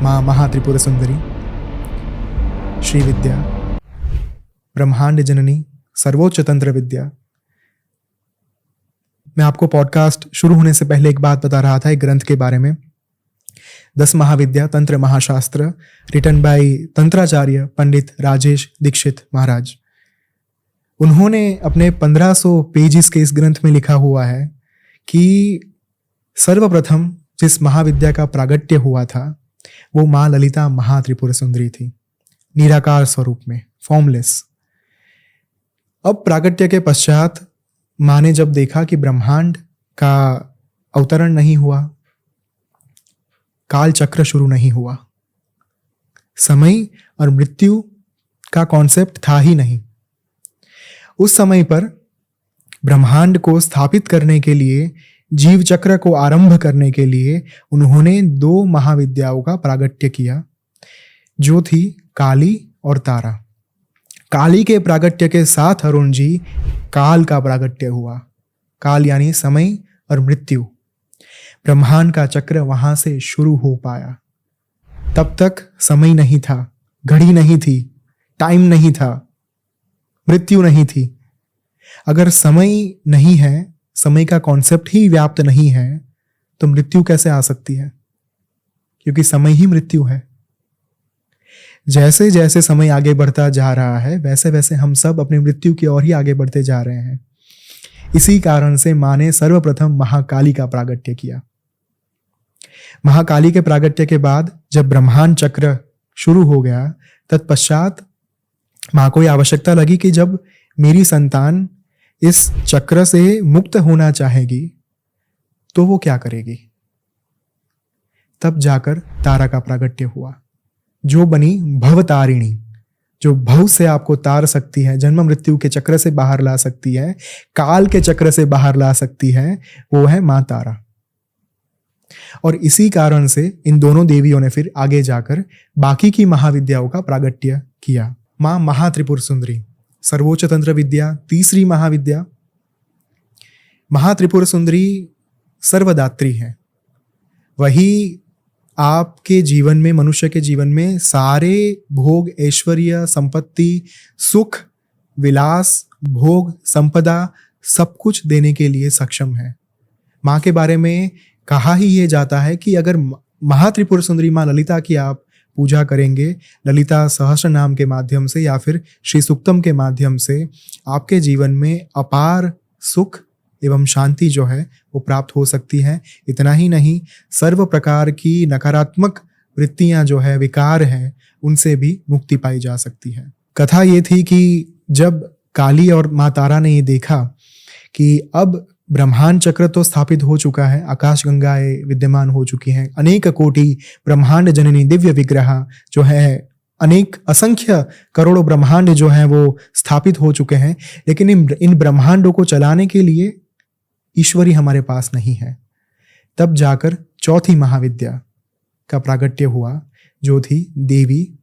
माँ महात्रिपुर सुंदरी, श्री विद्या, ब्रह्मांड जननी, सर्वोच्च तंत्र विद्या। मैं आपको पॉडकास्ट शुरू होने से पहले एक बात बता रहा था एक ग्रंथ के बारे में। 10 महाविद्या तंत्र महाशास्त्र, रिटन बाय तंत्राचार्य पंडित राजेश दीक्षित महाराज। उन्होंने अपने 1500 पेजेस के इस ग्रंथ में लिखा हुआ है कि सर्वप्रथम जिस महाविद्या का प्रागट्य हुआ था वो माँ ललिता महात्रिपुर सुंदरी थी, निराकार स्वरूप में, फॉर्मलेस। अब प्रागट्य के पश्चात माँ ने जब देखा कि ब्रह्मांड का अवतरण नहीं हुआ, काल चक्र शुरू नहीं हुआ, समय और मृत्यु का कॉन्सेप्ट था ही नहीं, उस समय पर ब्रह्मांड को स्थापित करने के लिए, जीव चक्र को आरंभ करने के लिए उन्होंने 2 महाविद्याओं का प्रागट्य किया, जो थी काली और तारा। काली के प्रागट्य के साथ अरुण जी काल का प्रागट्य हुआ। काल यानी समय और मृत्यु। ब्रह्मांड का चक्र वहां से शुरू हो पाया। तब तक समय नहीं था, घड़ी नहीं थी, टाइम नहीं था, मृत्यु नहीं थी। अगर समय नहीं है, समय का कॉन्सेप्ट ही व्याप्त नहीं है, तो मृत्यु कैसे आ सकती है? क्योंकि समय ही मृत्यु है। जैसे जैसे समय आगे बढ़ता जा रहा है, वैसे वैसे हम सब अपनी मृत्यु की ओर ही आगे बढ़ते जा रहे हैं। इसी कारण से माँ ने सर्वप्रथम महाकाली का प्रागट्य किया। महाकाली के प्रागट्य के बाद जब ब्रह्मांड चक्र शुरू हो गया, तत्पश्चात माँ को यह आवश्यकता लगी कि जब मेरी संतान इस चक्र से मुक्त होना चाहेगी तो वो क्या करेगी? तब जाकर तारा का प्रागट्य हुआ, जो बनी भवतारिणी, जो भव से आपको तार सकती है, जन्म मृत्यु के चक्र से बाहर ला सकती है, काल के चक्र से बाहर ला सकती है, वो है माँ तारा। और इसी कारण से इन दोनों देवियों ने फिर आगे जाकर बाकी की महाविद्याओं का प्रागट्य किया। माँ महात्रिपुर सुंदरी, सर्वोच्च तंत्र विद्या, तीसरी महाविद्या। महात्रिपुर सुंदरी सर्वदात्री है। वही आपके जीवन में, मनुष्य के जीवन में सारे भोग, ऐश्वर्य, संपत्ति, सुख, विलास, भोग, संपदा सब कुछ देने के लिए सक्षम है। माँ के बारे में कहा ही ये जाता है कि अगर महात्रिपुर सुंदरी माँ ललिता की आप पूजा करेंगे, ललिता सहस्र नाम के माध्यम से या फिर श्री सूक्तम के माध्यम से, आपके जीवन में अपार सुख एवं शांति जो है वो प्राप्त हो सकती है। इतना ही नहीं, सर्व प्रकार की नकारात्मक वृत्तियां जो है, विकार है, उनसे भी मुक्ति पाई जा सकती है। कथा ये थी कि जब काली और माँ तारा ने ये देखा कि अब ब्रह्मांड चक्र तो स्थापित हो चुका है, आकाश गंगाएं विद्यमान हो चुकी हैं, अनेक कोटि ब्रह्मांड जननी दिव्य विग्रह जो है, अनेक असंख्य करोड़ों ब्रह्मांड जो हैं वो स्थापित हो चुके हैं, लेकिन इन ब्रह्मांडों को चलाने के लिए ईश्वरी हमारे पास नहीं है। तब जाकर चौथी महाविद्या का प्रागट्य हुआ, जो थी देवी